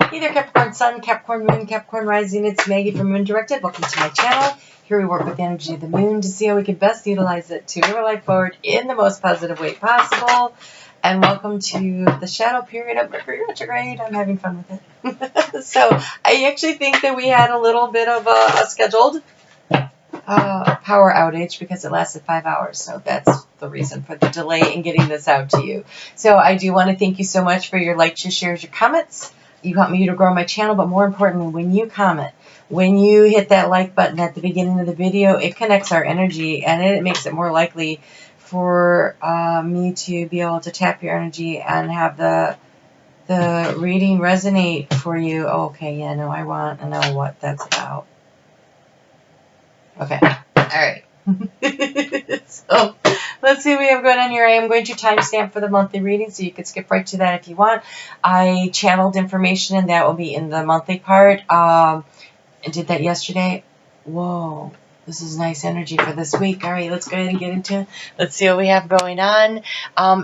Hey there, Capricorn Sun, Capricorn Moon, Capricorn Rising. It's Maggie from Moon Directed. Welcome to my channel. Here we work with the energy of the moon to see how we can best utilize it to move our life forward in the most positive way possible. And welcome to the shadow period of Mercury retrograde. I'm having fun with it. So I actually think that we had a little bit of a scheduled power outage because it lasted 5 hours. So that's the reason for the delay in getting this out to you. So I do want to thank you so much for your likes, your shares, your comments. You help me to grow my channel, but more importantly, when you comment, when you hit that like button at the beginning of the video, it connects our energy and it makes it more likely for me to be able to tap your energy and have the reading resonate for you. Oh, okay, yeah, no, I want to know what that's about. Okay, all right. So let's see what we have going on here. I am going to timestamp for the monthly reading, so you can skip right to that if you want. I channeled information, and that will be in the monthly part. I did that yesterday. Whoa, this is nice energy for this week. All right, let's go ahead and get into it. Let's see what we have going on.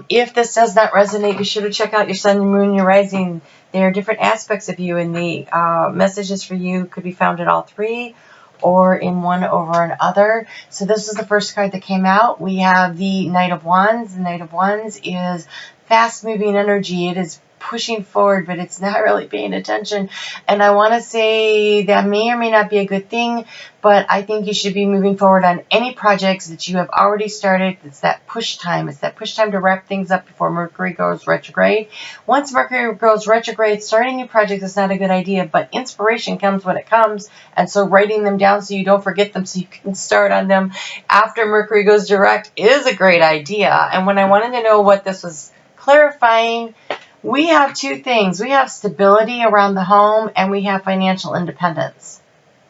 If this does not resonate, be sure to check out your sun, your moon, your rising. There are different aspects of you, and the messages for you could be found in all three, or in one over another. So this is the first card that came out. We have the Knight of Wands. The Knight of Wands is fast-moving energy. It is pushing forward, but it's not really paying attention. And I want to say that may or may not be a good thing, but I think you should be moving forward on any projects that you have already started. It's that push time. It's that push time to wrap things up before Mercury goes retrograde. Once Mercury goes retrograde, starting new projects is not a good idea, but inspiration comes when it comes. And so writing them down so you don't forget them so you can start on them after Mercury goes direct is a great idea. And when I wanted to know what this was clarifying, we have two things. We have stability around the home, and we have financial independence.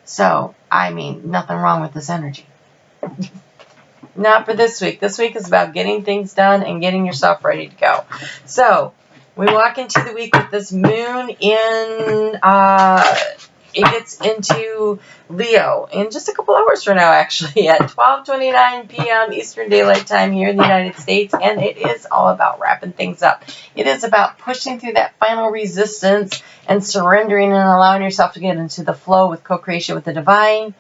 So, I mean, nothing wrong with this energy. Not for this week. This week is about getting things done and getting yourself ready to go. So, we walk into the week with this moon in, it gets into Leo in just a couple hours from now, actually, at 12:29 p.m. Eastern Daylight Time here in the United States, and it is all about wrapping things up. It is about pushing through that final resistance and surrendering and allowing yourself to get into the flow with co-creation with the divine.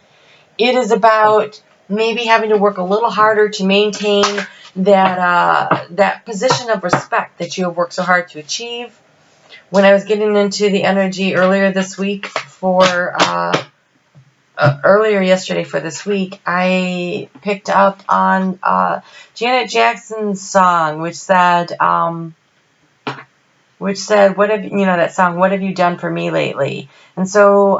It is about maybe having to work a little harder to maintain that position of respect that you have worked so hard to achieve. When I was getting into the energy earlier this week earlier yesterday for this week, I picked up on Janet Jackson's song, which said, what have you know, that song, "What Have You Done for Me Lately?" And so,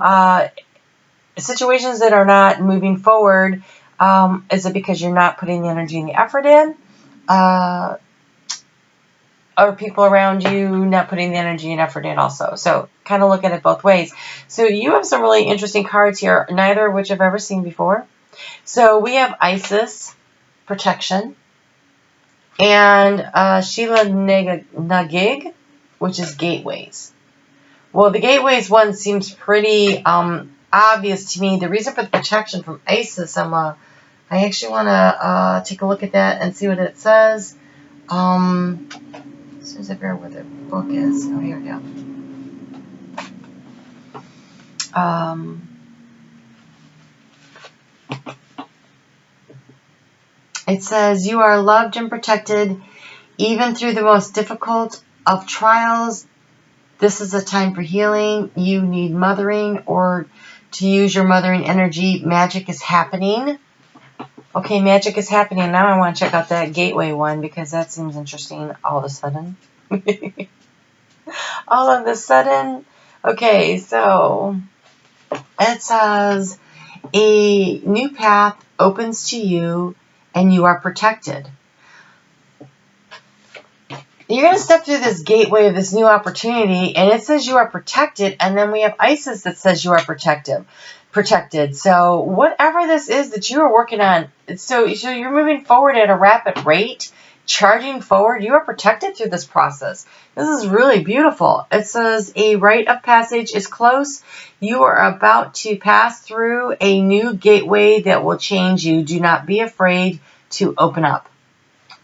situations that are not moving forward, is it because you're not putting the energy and the effort in? Or people around you not putting the energy and effort in also. So kind of look at it both ways. So you have some really interesting cards here, neither of which I've ever seen before. So we have Isis, protection, and Sheila Nagig, which is gateways. Well, the gateways one seems pretty obvious to me. The reason for the protection from Isis, I actually want to take a look at that and see what it says. As soon as I figure out where the book is. Oh, here we go. It says, you are loved and protected even through the most difficult of trials. This is a time for healing. You need mothering, or to use your mothering energy, magic is happening. Okay, magic is happening. Now I want to check out that gateway one because that seems interesting all of a sudden. All of a sudden. Okay, so it says a new path opens to you and you are protected. You're going to step through this gateway of this new opportunity, and it says you are protected, and then we have Isis that says you are protected. So whatever this is that you are working on, so you're moving forward at a rapid rate, charging forward. You are protected through this process. This is really beautiful. It says a rite of passage is close. You are about to pass through a new gateway that will change you. Do not be afraid to open up.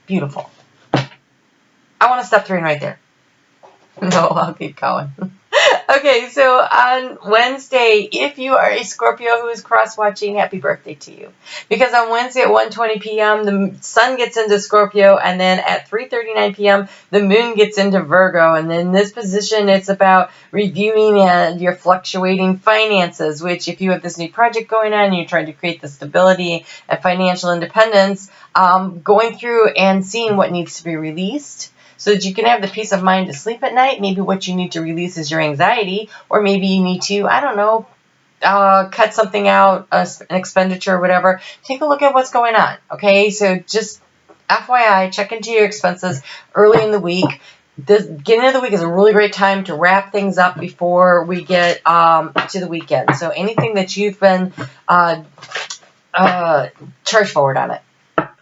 Beautiful. I want to stop through right there. No, I'll keep going. Okay, so on Wednesday, if you are a Scorpio who is cross-watching, happy birthday to you. Because on Wednesday at 1:20 p.m., the sun gets into Scorpio, and then at 3:39 p.m., the moon gets into Virgo. And in this position, it's about reviewing your fluctuating finances, which if you have this new project going on, and you're trying to create the stability and financial independence, going through and seeing what needs to be released, so that you can have the peace of mind to sleep at night. Maybe what you need to release is your anxiety, or maybe you need to, I don't know, cut something out, an expenditure or whatever. Take a look at what's going on, okay? So just FYI, check into your expenses early in the week. The beginning of the week is a really great time to wrap things up before we get to the weekend. So anything that you've been charge forward on it.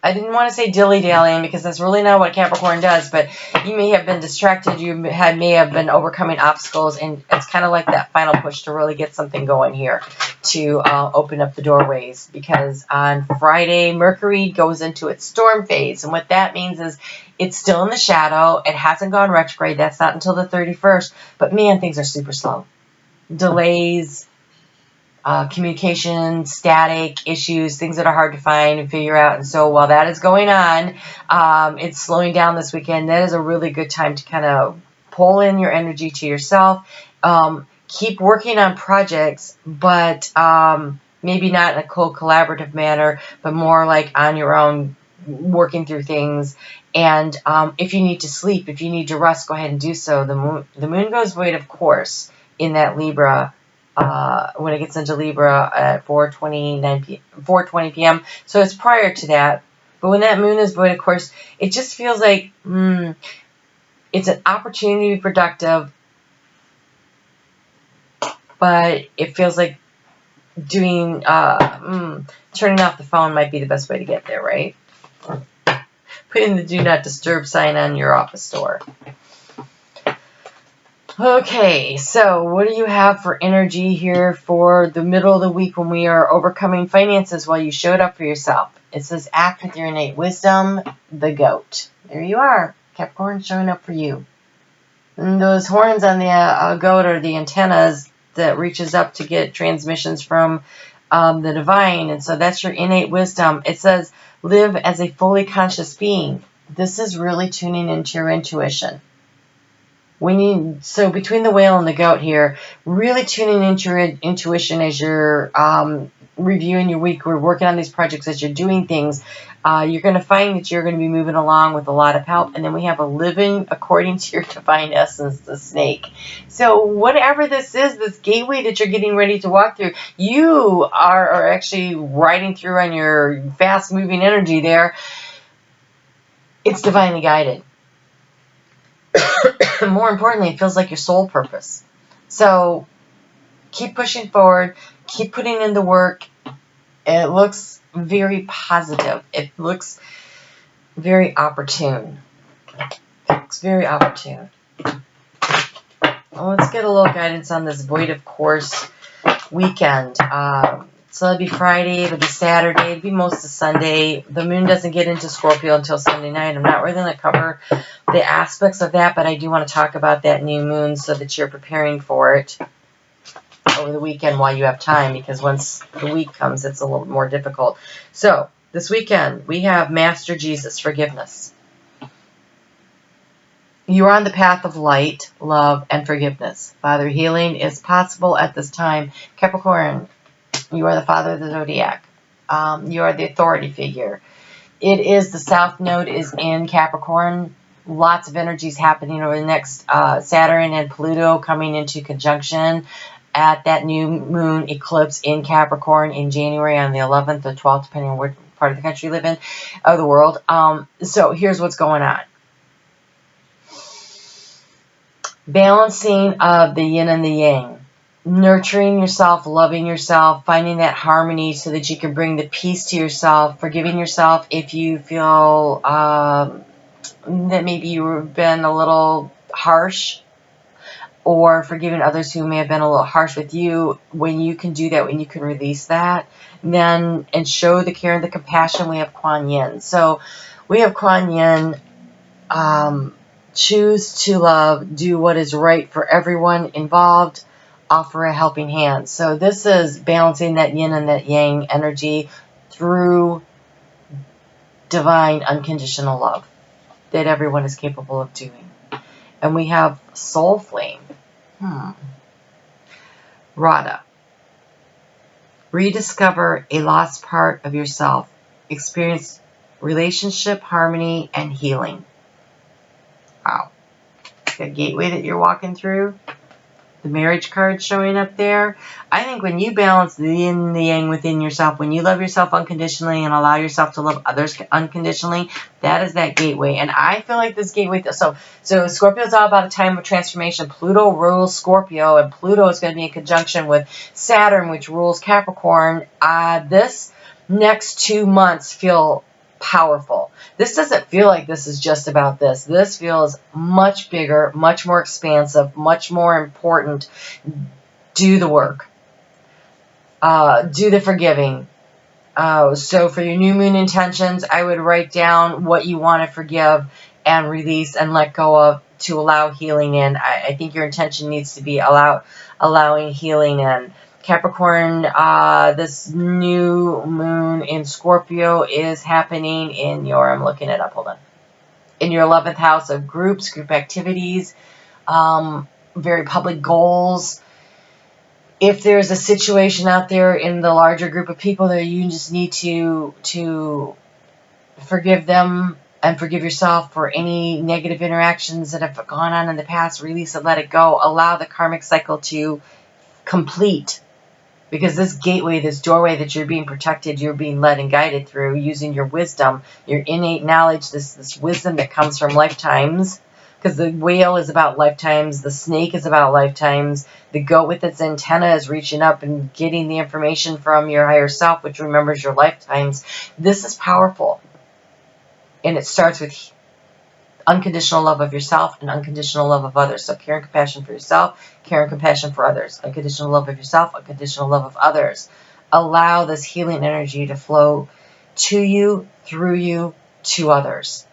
I didn't want to say dilly-dallying because that's really not what Capricorn does, but you may have been distracted, you may have been overcoming obstacles, and it's kind of like that final push to really get something going here to open up the doorways, because on Friday, Mercury goes into its storm phase, and what that means is it's still in the shadow, it hasn't gone retrograde, that's not until the 31st, but man, things are super slow. Delays, communication, static issues, things that are hard to find and figure out. And so while that is going on, it's slowing down this weekend. That is a really good time to kind of pull in your energy to yourself. Keep working on projects, but maybe not in a collaborative manner, but more like on your own, working through things. And if you need to sleep, if you need to rest, go ahead and do so. The moon goes void, of course, in that Libra when it gets into Libra at 4:20 p.m. So it's prior to that. But when that moon is void, of course, it just feels like it's an opportunity to be productive, but it feels like doing turning off the phone might be the best way to get there, right? Putting the do not disturb sign on your office door. Okay, so what do you have for energy here for the middle of the week when we are overcoming finances while you showed up for yourself? It says act with your innate wisdom, the goat. There you are, Capricorn, showing up for you. And those horns on the goat are the antennas that reaches up to get transmissions from the divine, and so that's your innate wisdom. It says live as a fully conscious being. This is really tuning into your intuition. So between the whale and the goat here, really tuning into your intuition as you're reviewing your week, we're working on these projects, as you're doing things, you're going to find that you're going to be moving along with a lot of help. And then we have a living according to your divine essence, the snake. So whatever this is, this gateway that you're getting ready to walk through, you are actually riding through on your fast moving energy there. It's divinely guided. More importantly, it feels like your soul purpose. So keep pushing forward, keep putting in the work. It looks very positive. It looks very opportune. It's very opportune. Well, let's get a little guidance on this void of course weekend. So it'll be Friday, it'll be Saturday, it'll be most of Sunday. The moon doesn't get into Scorpio until Sunday night. I'm not really going to cover the aspects of that, but I do want to talk about that new moon so that you're preparing for it over the weekend while you have time, because once the week comes, it's a little more difficult. So this weekend, we have Master Jesus, forgiveness. You are on the path of light, love, and forgiveness. Father, healing is possible at this time. Capricorn, you are the father of the zodiac. You are the authority figure. It is the South Node is in Capricorn. Lots of energies happening over the next Saturn and Pluto coming into conjunction at that new moon eclipse in Capricorn in January on the 11th or 12th, depending on what part of the country you live in, of the world. So here's what's going on. Balancing of the yin and the yang. Nurturing yourself, loving yourself, finding that harmony so that you can bring the peace to yourself, forgiving yourself if you feel that maybe you've been a little harsh, or forgiving others who may have been a little harsh with you. When you can do that, when you can release that, then and show the care and the compassion, we have Kuan Yin. So we have Kuan Yin, choose to love, do what is right for everyone involved. offer a helping hand. So this is balancing that yin and that yang energy through divine unconditional love that everyone is capable of doing. And we have soul flame. Radha. Rediscover a lost part of yourself. Experience relationship, harmony, and healing. Wow. The gateway that you're walking through. The marriage card showing up there. I think when you balance the yin and the yang within yourself, when you love yourself unconditionally and allow yourself to love others unconditionally, that is that gateway. And I feel like this gateway, so Scorpio is all about a time of transformation. Pluto rules Scorpio, and Pluto is going to be in conjunction with Saturn, which rules Capricorn. This next 2 months feel powerful. This doesn't feel like this is just about this. This feels much bigger, much more expansive, much more important. Do the work. Do the forgiving. So for your new moon intentions, I would write down what you want to forgive and release and let go of to allow healing in. I think your intention needs to be allowing healing in. Capricorn, this new moon in Scorpio is happening in your, I'm looking it up, hold on, in your 11th house of groups, group activities, very public goals. If there's a situation out there in the larger group of people that you just need to forgive them and forgive yourself for any negative interactions that have gone on in the past, release it, let it go, allow the karmic cycle to complete. Because this gateway, this doorway that you're being protected, you're being led and guided through using your wisdom, your innate knowledge, this wisdom that comes from lifetimes. Because the whale is about lifetimes, the snake is about lifetimes, the goat with its antenna is reaching up and getting the information from your higher self, which remembers your lifetimes. This is powerful. And it starts with unconditional love of yourself and unconditional love of others. So care and compassion for yourself, care and compassion for others. Unconditional love of yourself, unconditional love of others. Allow this healing energy to flow to you, through you, to others.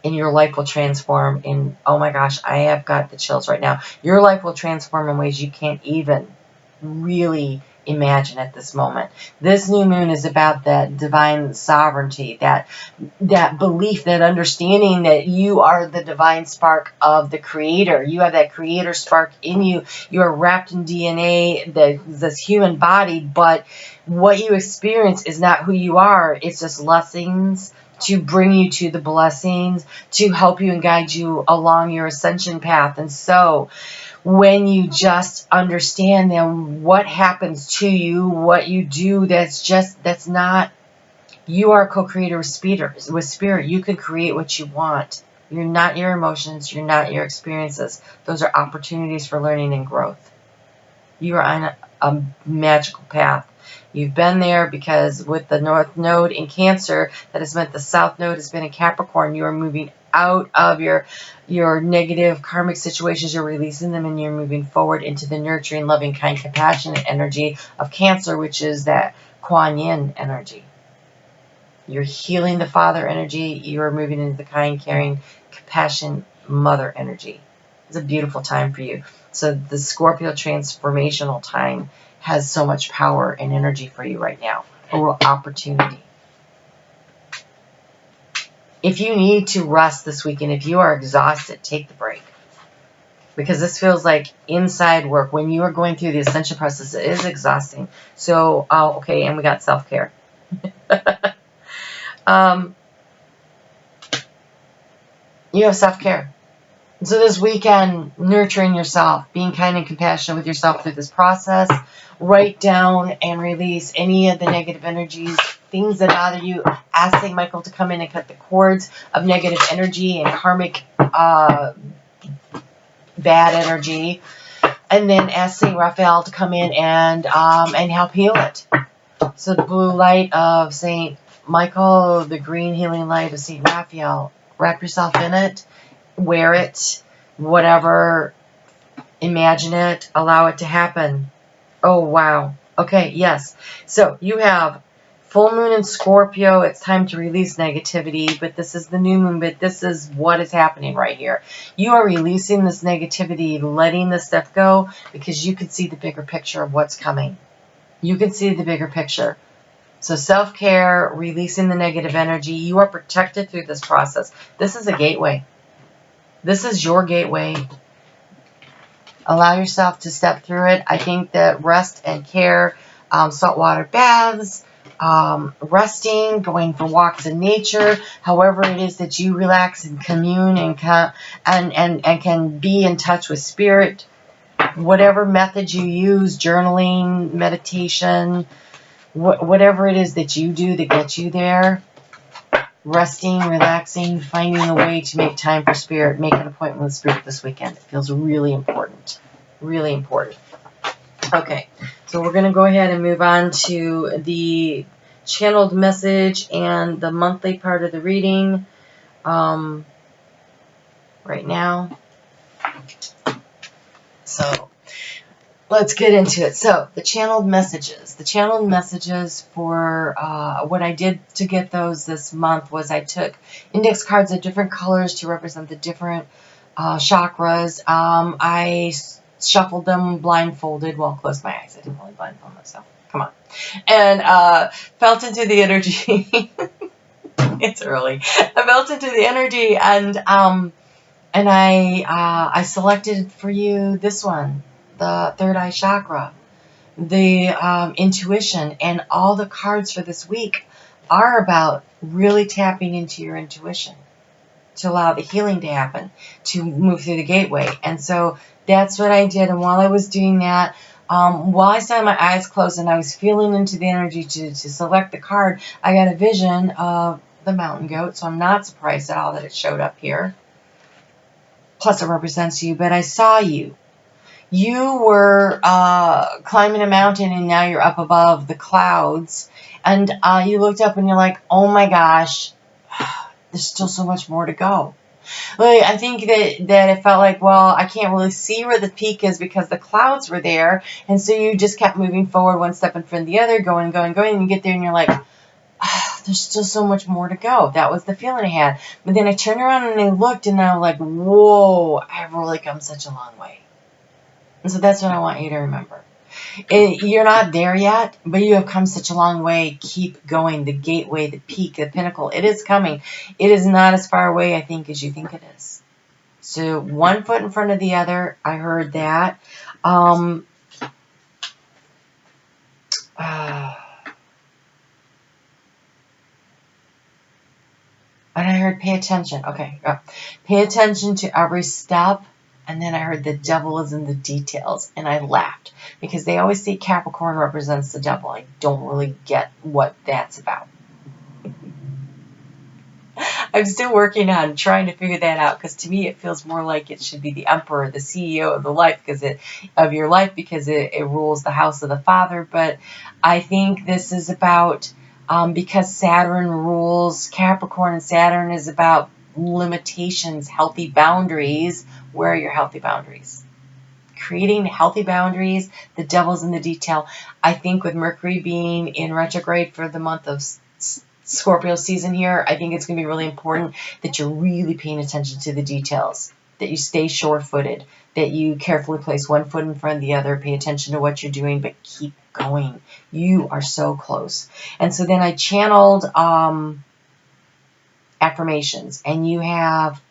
And your life will transform in, oh my gosh, I have got the chills right now. Your life will transform in ways you can't even really imagine at this moment. This new moon is about that divine sovereignty, that belief, that understanding that you are the divine spark of the creator. You have that creator spark in you. You are wrapped in DNA, this human body, but what you experience is not who you are. It's just lessons to bring you to the blessings, to help you and guide you along your ascension path. And so when you just understand then what happens to you, what you do, that's not, you are a co-creator with spirit. You can create what you want. You're not your emotions. You're not your experiences. Those are opportunities for learning and growth. You are on a magical path. You've been there because with the North Node in Cancer, that has meant the South Node has been in Capricorn. You are moving out of your negative karmic situations. You're releasing them and you're moving forward into the nurturing, loving, kind, compassionate energy of Cancer, which is that Kuan Yin energy. You're healing the father energy. You are moving into the kind, caring, compassion, mother energy. It's a beautiful time for you. So the Scorpio transformational time has so much power and energy for you right now. A real opportunity. If you need to rest this weekend, if you are exhausted, take the break. Because this feels like inside work. When you are going through the ascension process, it is exhausting. So, okay, and we got self-care. You have self-care. So this weekend, nurturing yourself, being kind and compassionate with yourself through this process. Write down and release any of the negative energies, things that bother you. Ask St. Michael to come in and cut the cords of negative energy and karmic bad energy. And then ask St. Raphael to come in and help heal it. So the blue light of St. Michael, the green healing light of St. Raphael. Wrap yourself in it. Wear it. Whatever. Imagine it. Allow it to happen. Oh, wow. Okay, yes. So you have Full moon in Scorpio, it's time to release negativity, but this is the new moon, but this is what is happening right here. You are releasing this negativity, letting this stuff go, because you can see the bigger picture of what's coming. You can see the bigger picture. So self-care, releasing the negative energy, you are protected through this process. This is a gateway. This is your gateway. Allow yourself to step through it. I think that rest and care, saltwater baths, resting, going for walks in nature, however it is that you relax and commune and can be in touch with spirit, whatever method you use, journaling, meditation, whatever it is that you do that gets you there, resting, relaxing, finding a way to make time for spirit, make an appointment with spirit this weekend. It feels really important. Really important. Okay, so we're going to go ahead and move on to the channeled message and the monthly part of the reading right now. So let's get into it. So the channeled messages. The channeled messages for what I did to get those this month was I took index cards of different colors to represent the different chakras. I shuffled them blindfolded. Well, closed my eyes. I didn't really blindfold myself. Come on. And felt into the energy. It's early. I felt into the energy, and I selected for you this one, the third eye chakra, the intuition, and all the cards for this week are about really tapping into your intuition to allow the healing to happen, to move through the gateway. And so that's what I did. And while I was doing that, while I still had my eyes closed and I was feeling into the energy to select the card, I got a vision of the mountain goat. So I'm not surprised at all that it showed up here. Plus it represents you, but I saw you. You were climbing a mountain and now you're up above the clouds. And you looked up and you're like, oh my gosh, there's still so much more to go. Like, I think that it felt like, well, I can't really see where the peak is because the clouds were there. And so you just kept moving forward one step in front of the other, going. And you get there and you're like, there's still so much more to go. That was the feeling I had. But then I turned around and I looked and I was like, whoa, I've really come such a long way. And so that's what I want you to remember. You're not there yet, but you have come such a long way. Keep going. The gateway, the peak, the pinnacle, it is coming. It is not as far away, I think, as you think it is. So one foot in front of the other. I heard that. And I heard pay attention. Okay. Pay attention to every step. And then I heard the devil is in the details, and I laughed because they always say Capricorn represents the devil. I don't really get what that's about. I'm still working on trying to figure that out because to me it feels more like it should be the emperor, the CEO of the life of your life because it rules the house of the father. But I think this is about because Saturn rules Capricorn, and Saturn is about limitations, healthy boundaries. Where are your healthy boundaries? Creating healthy boundaries. The devil's in the detail. I think with Mercury being in retrograde for the month of Scorpio season here, I think it's going to be really important that you're really paying attention to the details, that you stay sure-footed, that you carefully place one foot in front of the other, pay attention to what you're doing, but keep going. You are so close. And so then I channeled affirmations, and you have,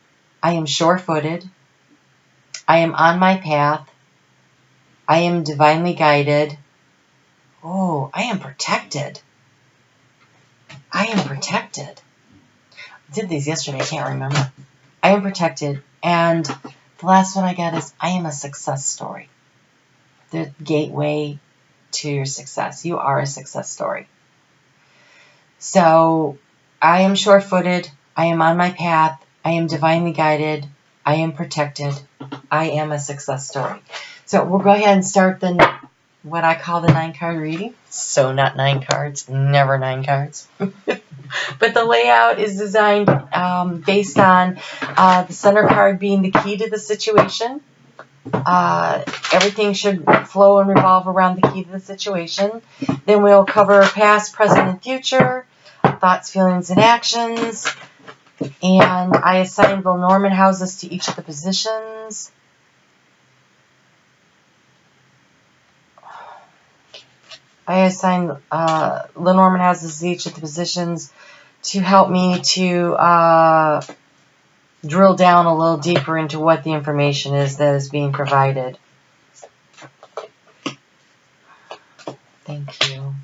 I am sure-footed, I am on my path, I am divinely guided, oh, I am protected, I am protected. I did these yesterday, I can't remember. I am protected, and the last one I got is, I am a success story. The gateway to your success. You are a success story. So, I am sure-footed, I am on my path, I am divinely guided, I am protected, I am a success story. So we'll go ahead and start what I call the 9-card reading. So not 9 cards, never 9 cards. But the layout is designed based on the center card being the key to the situation. Everything should flow and revolve around the key to the situation. Then we'll cover past, present, and future, thoughts, feelings, and actions. And I assigned Lenormand houses to each of the positions. I assigned Lenormand houses to each of the positions to help me to drill down a little deeper into what the information is that is being provided. Thank you.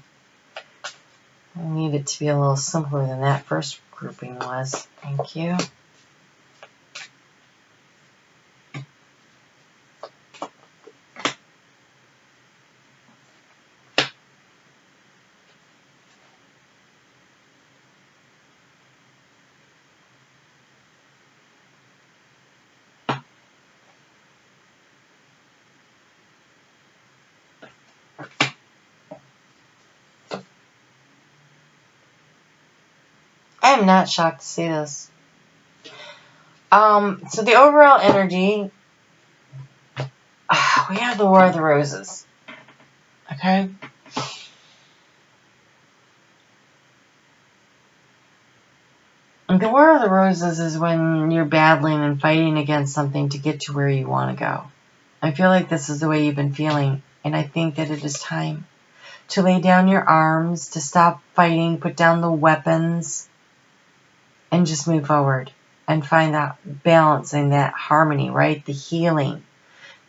I need it to be a little simpler than that first grouping was. Thank you. I am not shocked to see this. So the overall energy, we have the War of the Roses. Okay? The War of the Roses is when you're battling and fighting against something to get to where you want to go. I feel like this is the way you've been feeling, and I think that it is time to lay down your arms, to stop fighting, put down the weapons, and just move forward and find that balance and that harmony, right? The healing.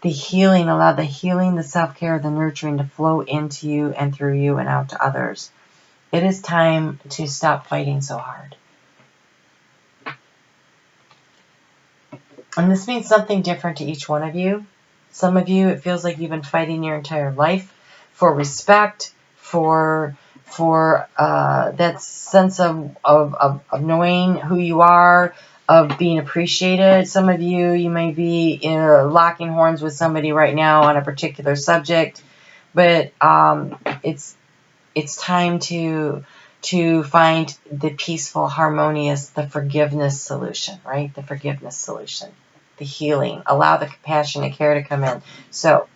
The healing, allow the healing, the self-care, the nurturing to flow into you and through you and out to others. It is time to stop fighting so hard. And this means something different to each one of you. Some of you, it feels like you've been fighting your entire life for respect, for that sense of knowing who you are, of being appreciated. Some of you, you may be locking horns with somebody right now on a particular subject, but it's time to find the peaceful, harmonious, the forgiveness solution, right? The forgiveness solution, the healing. Allow the compassion and care to come in. So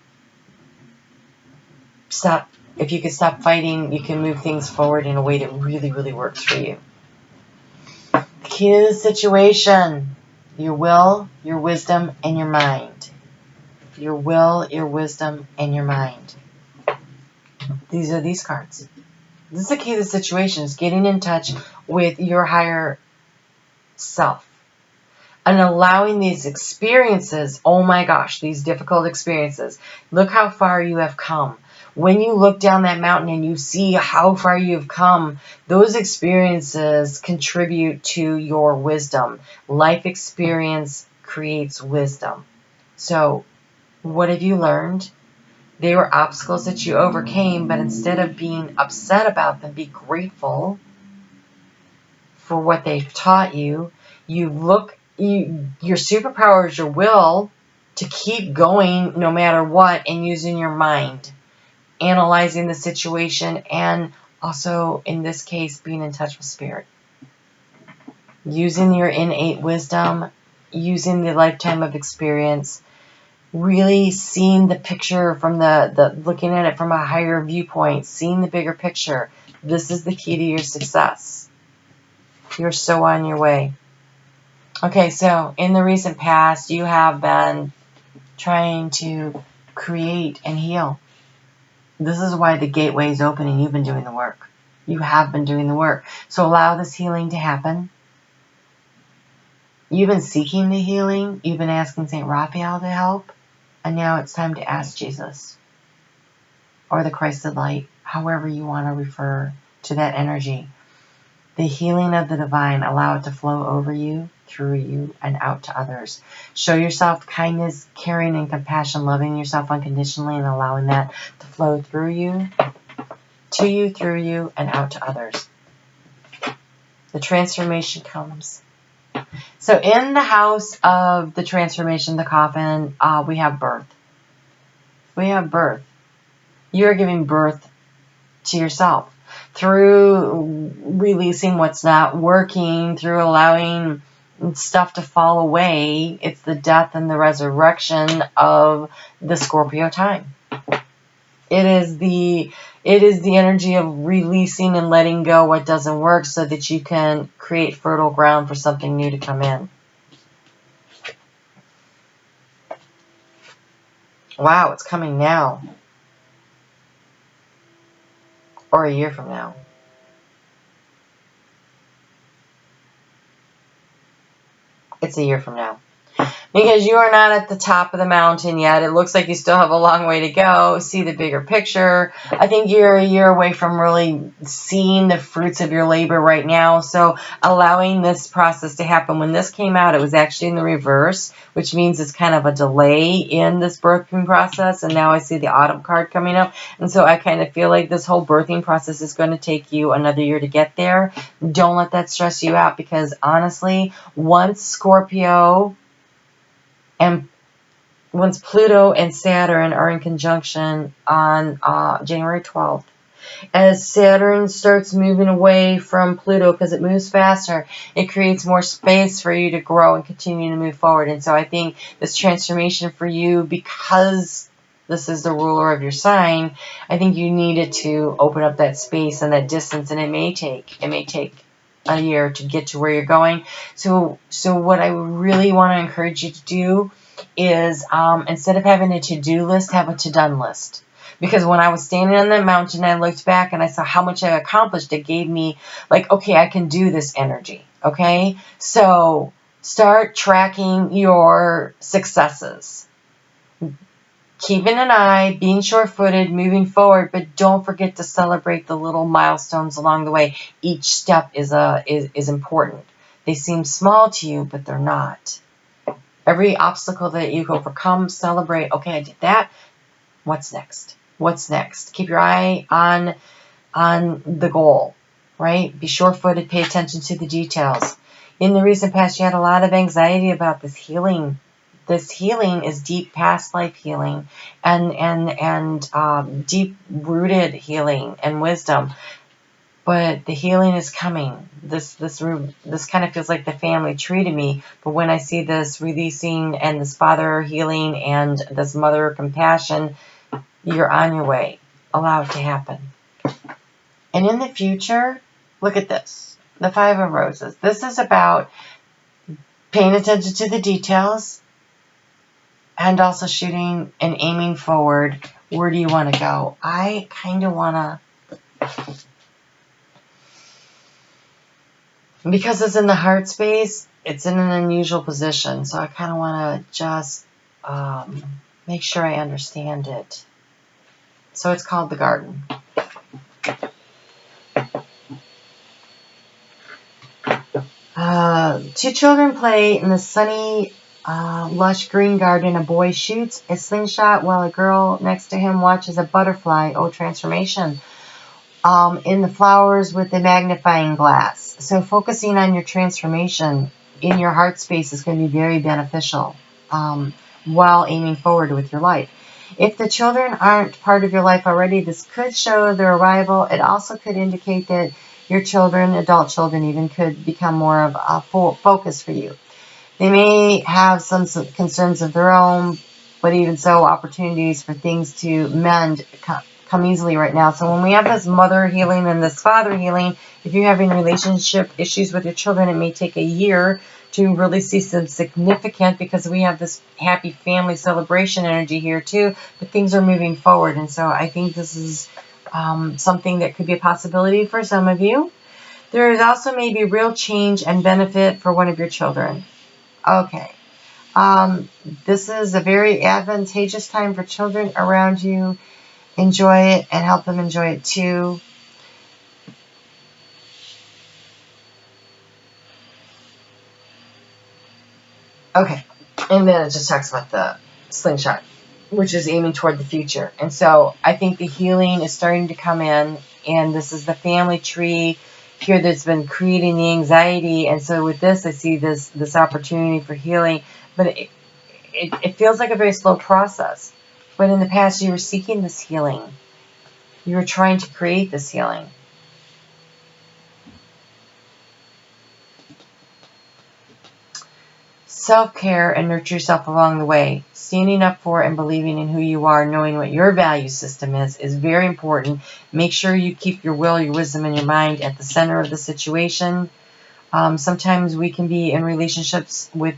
stop. If you could stop fighting, you can move things forward in a way that really, really works for you. The key to the situation, your will, your wisdom, and your mind. Your will, your wisdom, and your mind. These are these cards. This is the key to the situation, is getting in touch with your higher self. And allowing these experiences, oh my gosh, these difficult experiences. Look how far you have come. When you look down that mountain and you see how far you've come, those experiences contribute to your wisdom. Life experience creates wisdom. So, what have you learned? They were obstacles that you overcame, but instead of being upset about them, be grateful for what they've taught you. Your superpower is your will to keep going no matter what, and using your mind, analyzing the situation, and also, in this case, being in touch with spirit. Using your innate wisdom, using the lifetime of experience, really seeing the picture from looking at it from a higher viewpoint, seeing the bigger picture. This is the key to your success. You're so on your way. Okay, so in the recent past, you have been trying to create and heal. This is why the gateway is open and you've been doing the work. You have been doing the work. So allow this healing to happen. You've been seeking the healing. You've been asking St. Raphael to help. And now it's time to ask Jesus or the Christ of Light, however you want to refer to that energy. The healing of the divine, allow it to flow over you, through you, and out to others. Show yourself kindness, caring, and compassion, loving yourself unconditionally, and allowing that to flow through you, to you, through you, and out to others. The transformation comes. So in the house of the transformation, the coffin, we have birth. We have birth. You are giving birth to yourself through releasing what's not working, through allowing stuff to fall away. It's the death and the resurrection of the Scorpio time. It is the energy of releasing and letting go what doesn't work so that you can create fertile ground for something new to come in. Wow, it's coming now. Or a year from now. It's a year from now. Because you are not at the top of the mountain yet. It looks like you still have a long way to go. See the bigger picture. I think you're a year away from really seeing the fruits of your labor right now. So allowing this process to happen. When this came out, it was actually in the reverse, which means it's kind of a delay in this birthing process. And now I see the autumn card coming up. And so I kind of feel like this whole birthing process is going to take you another year to get there. Don't let that stress you out, because honestly, once Scorpio and once Pluto and Saturn are in conjunction on January 12th, as Saturn starts moving away from Pluto because it moves faster, it creates more space for you to grow and continue to move forward. And so I think this transformation for you, because this is the ruler of your sign, I think you needed to open up that space and that distance, and it may take a year to get to where you're going. So what I really want to encourage you to do is instead of having a to-do list, have a to-done list. Because when I was standing on that mountain, I looked back and I saw how much I accomplished. It gave me like, okay, I can do this energy. Okay, so start tracking your successes. Keeping an eye, being sure-footed, moving forward, but don't forget to celebrate the little milestones along the way. Each step is important. They seem small to you, but they're not. Every obstacle that you overcome, celebrate. Okay, I did that. What's next? What's next? Keep your eye on the goal, right? Be sure-footed. Pay attention to the details. In the recent past, you had a lot of anxiety about this healing. This healing is deep past life healing and deep-rooted healing and wisdom. But the healing is coming. This kind of feels like the family tree to me. But when I see this releasing and this father healing and this mother compassion, you're on your way. Allow it to happen. And in the future, look at this. The Five of Roses. This is about paying attention to the details and also shooting and aiming forward. Where do you want to go? I kind of want to... Because it's in the heart space, it's in an unusual position. So I kind of want to just make sure I understand it. So it's called the garden. Two children play in the sunny, lush green garden. A boy shoots a slingshot while a girl next to him watches a butterfly. Oh, transformation. In the flowers with the magnifying glass. So focusing on your transformation in your heart space is going to be very beneficial while aiming forward with your life. If the children aren't part of your life already, this could show their arrival. It also could indicate that your children, adult children even, could become more of a focus for you. They may have some concerns of their own, but even so, opportunities for things to mend come easily right now. So when we have this mother healing and this father healing, if you're having relationship issues with your children, it may take a year to really see some significant, because we have this happy family celebration energy here too, but things are moving forward. And so I think this is something that could be a possibility for some of you. There is also maybe real change and benefit for one of your children. Okay. This is a very advantageous time for children around you. Enjoy it and help them enjoy it too. Okay, and then it just talks about the slingshot, which is aiming toward the future. And so I think the healing is starting to come in, and this is the family tree here that's been creating the anxiety. And so with this, I see this opportunity for healing, but it feels like a very slow process. But in the past, you were seeking this healing. You were trying to create this healing. self-care and nurture yourself along the way. Standing up for and believing in who you are, knowing what your value system is very important. Make sure you keep your will, your wisdom, and your mind at the center of the situation. Sometimes we can be in relationships with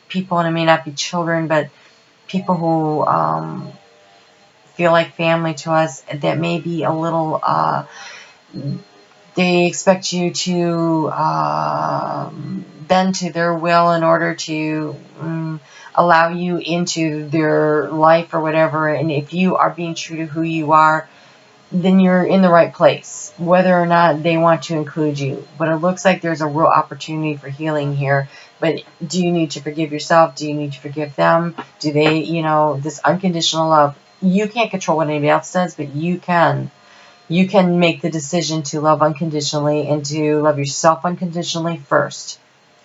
people, and it may not be children, but people who feel like family to us that may be a little, they expect you to bend to their will in order to allow you into their life or whatever. And if you are being true to who you are, then you're in the right place, whether or not they want to include you. But it looks like there's a real opportunity for healing here. But do you need to forgive yourself? Do you need to forgive them? Do they, this unconditional love? You can't control what anybody else does, but you can. You can make the decision to love unconditionally and to love yourself unconditionally first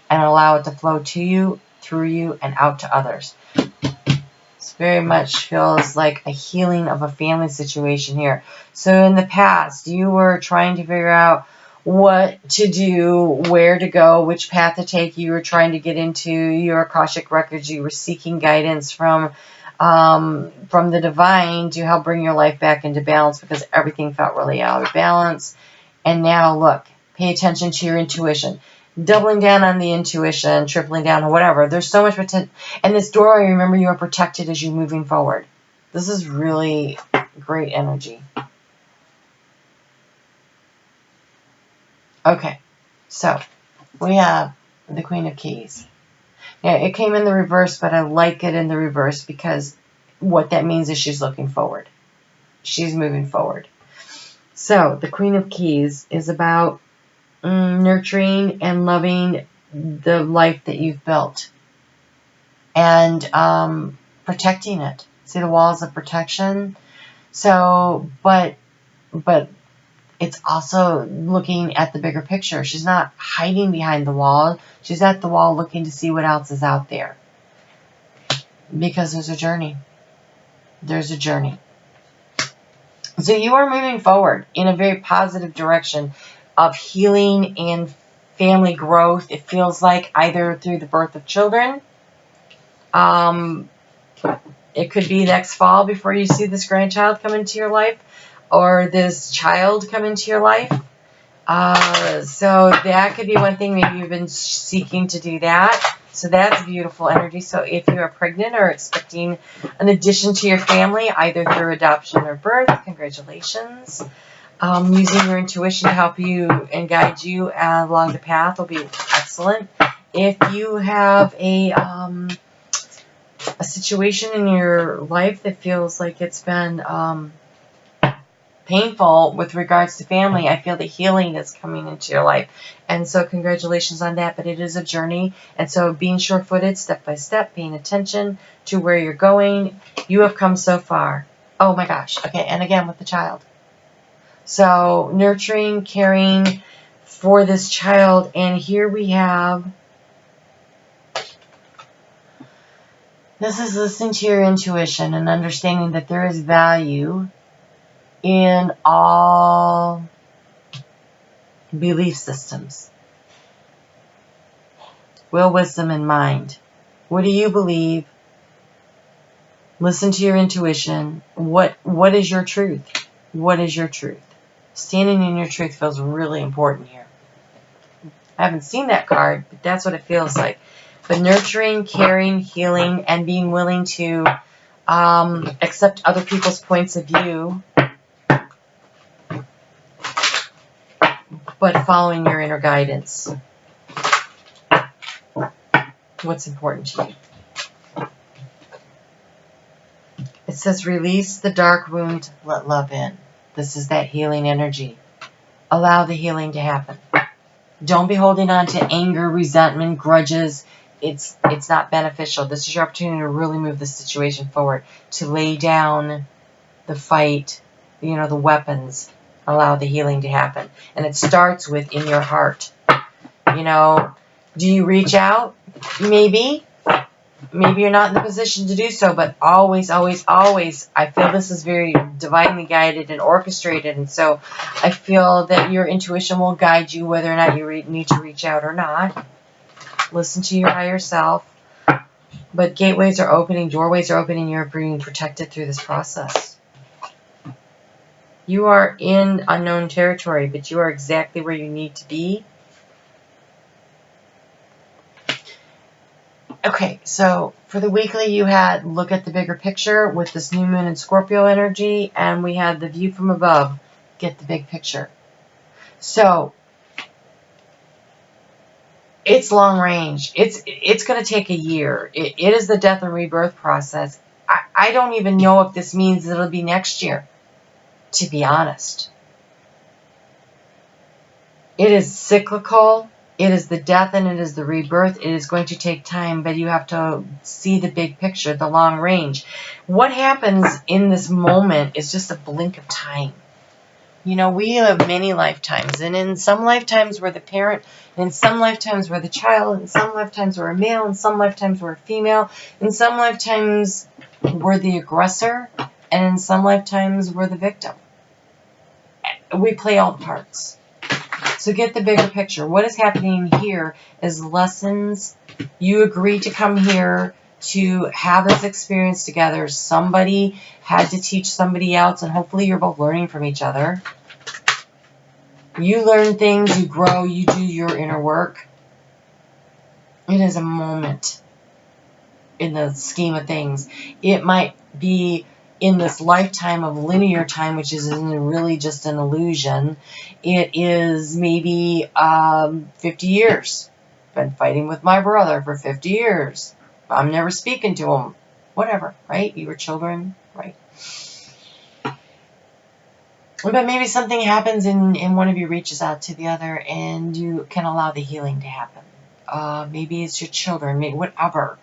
and allow it to flow to you, through you, and out to others. This very much feels like a healing of a family situation here. So in the past, you were trying to figure out what to do, where to go, which path to take. You were trying to get into your Akashic records. You were seeking guidance from the divine to help bring your life back into balance because everything felt really out of balance. And now, look, pay attention to your intuition. Doubling down on the intuition, tripling down, or whatever. There's so much potential. And this doorway, remember, you are protected as you're moving forward. This is really great energy. Okay, so we have the Queen of Keys. Yeah, it came in the reverse, but I like it in the reverse because what that means is she's looking forward. She's moving forward. So the Queen of Keys is about nurturing and loving the life that you've built and protecting it. See the walls of protection? So, but it's also looking at the bigger picture. She's not hiding behind the wall. She's at the wall looking to see what else is out there. Because there's a journey. There's a journey. So you are moving forward in a very positive direction of healing and family growth. It feels like either through the birth of children. It could be next fall before you see this grandchild come into your life. Or this child come into your life. So that could be one thing. Maybe you've been seeking to do that. So that's beautiful energy. So if you are pregnant or expecting an addition to your family, either through adoption or birth, congratulations. Using your intuition to help you and guide you along the path will be excellent. If you have a situation in your life that feels like it's been painful with regards to family, I feel the healing is coming into your life. And so congratulations on that, but it is a journey. And so being sure-footed, step by step, paying attention to where you're going, you have come so far. Oh my gosh. Okay, and again with the child. So nurturing, caring for this child. And here we have, this is listening to your intuition and understanding that there is value in all belief systems. Will, wisdom, and mind. What do you believe? Listen to your intuition. What is your truth? What is your truth? Standing in your truth feels really important here. I haven't seen that card, but that's what it feels like. But nurturing, caring, healing, and being willing to accept other people's points of view, but following your inner guidance. What's important to you? It says, release the dark wound, let love in. This is that healing energy. Allow the healing to happen. Don't be holding on to anger, resentment, grudges. It's not beneficial. This is your opportunity to really move the situation forward, to lay down the fight, the weapons. Allow the healing to happen. And it starts with in your heart. Do you reach out? Maybe. Maybe you're not in the position to do so, but always, always, always, I feel this is very divinely guided and orchestrated. And so I feel that your intuition will guide you whether or not you need to reach out or not. Listen to your higher self. But gateways are opening, doorways are opening, you're being protected through this process. You are in unknown territory, but you are exactly where you need to be. Okay, so for the weekly, you had look at the bigger picture with this new moon and Scorpio energy, and we had the view from above, get the big picture. So it's long range. It's going to take a year. It is the death and rebirth process. I don't even know if this means it'll be next year, to be honest. It is cyclical. It is the death and it is the rebirth. It is going to take time, but you have to see the big picture, the long range. What happens in this moment is just a blink of time. You know, we live many lifetimes, and in some lifetimes we're the parent, and in some lifetimes we're the child, in some lifetimes we're a male, in some lifetimes we're a female, in some lifetimes we're the aggressor, and in some lifetimes we're the victim. We play all the parts. So get the bigger picture. What is happening here is lessons. You agreed to come here to have this experience together. Somebody had to teach somebody else, and hopefully you're both learning from each other. You learn things, you grow, you do your inner work. It is a moment in the scheme of things. It might be in this lifetime of linear time, which is really just an illusion. It is maybe 50 years. Been fighting with my brother for 50 years. I'm never speaking to him. Whatever, right? You were children, right? But maybe something happens and one of you reaches out to the other and you can allow the healing to happen. Maybe it's your children, maybe whatever.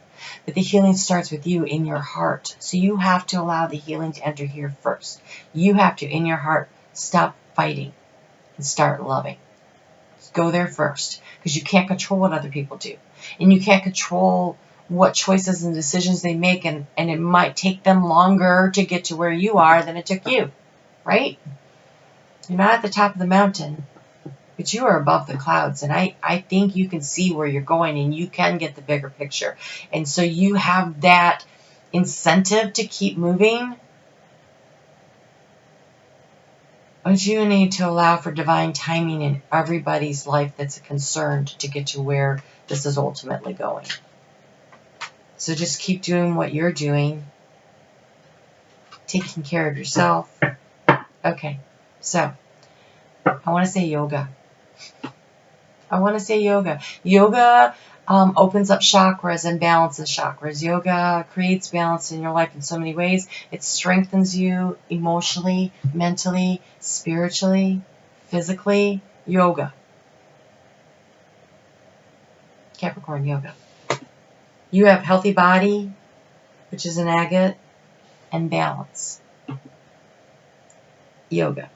But the healing starts with you in your heart. So you have to allow the healing to enter here first. You have to, in your heart, stop fighting and start loving. Go there first, because you can't control what other people do. And you can't control what choices and decisions they make, and it might take them longer to get to where you are than it took you, right? You're not at the top of the mountain, but you are above the clouds, and I think you can see where you're going, and you can get the bigger picture. And so you have that incentive to keep moving, but you need to allow for divine timing in everybody's life that's concerned to get to where this is ultimately going. So just keep doing what you're doing, taking care of yourself. Okay, so I want to say yoga. Yoga opens up chakras and balances chakras. Yoga creates balance in your life in so many ways. It strengthens you emotionally, mentally, spiritually, physically. Yoga. Capricorn yoga. You have healthy body, which is an agate, and balance. Yoga.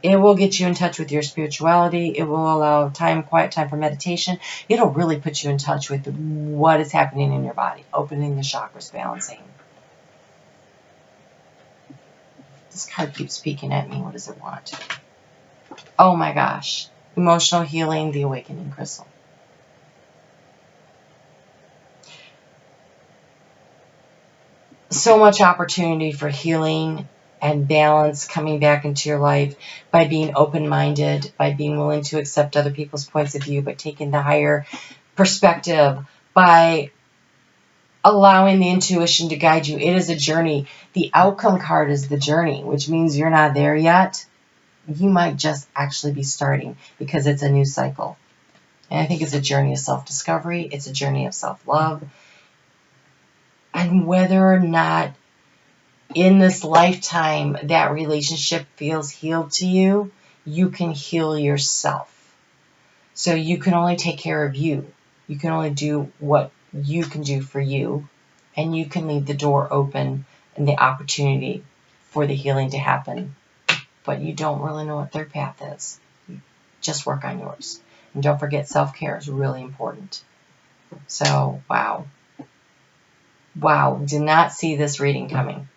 It will get you in touch with your spirituality. It will allow quiet time for meditation. It'll really put you in touch with what is happening in your body, opening the chakras, balancing. This card keeps speaking at me. What does it want? Oh my gosh. Emotional healing, the awakening crystal. So much opportunity for healing and balance coming back into your life by being open-minded, by being willing to accept other people's points of view, by taking the higher perspective, by allowing the intuition to guide you. It is a journey. The outcome card is the journey, which means you're not there yet. You might just actually be starting because it's a new cycle. And I think it's a journey of self-discovery. It's a journey of self-love. And whether or not in this lifetime that relationship feels healed to you, you can heal yourself. So you can only take care of you. You can only do what you can do for you, and you can leave the door open and the opportunity for the healing to happen. But you don't really know what their path is. Just work on yours. And don't forget, self-care is really important. So, wow. Wow, did not see this reading coming.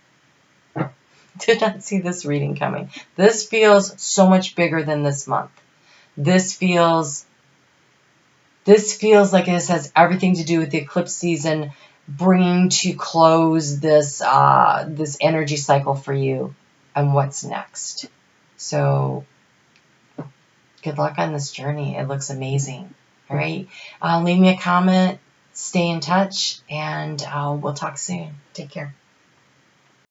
Did not see this reading coming. This feels so much bigger than this month. This feels This feels like this has everything to do with the eclipse season, bringing to close this this energy cycle for you and what's next. So good luck on this journey. It looks amazing. All right. Leave me a comment. Stay in touch, and we'll talk soon. Take care.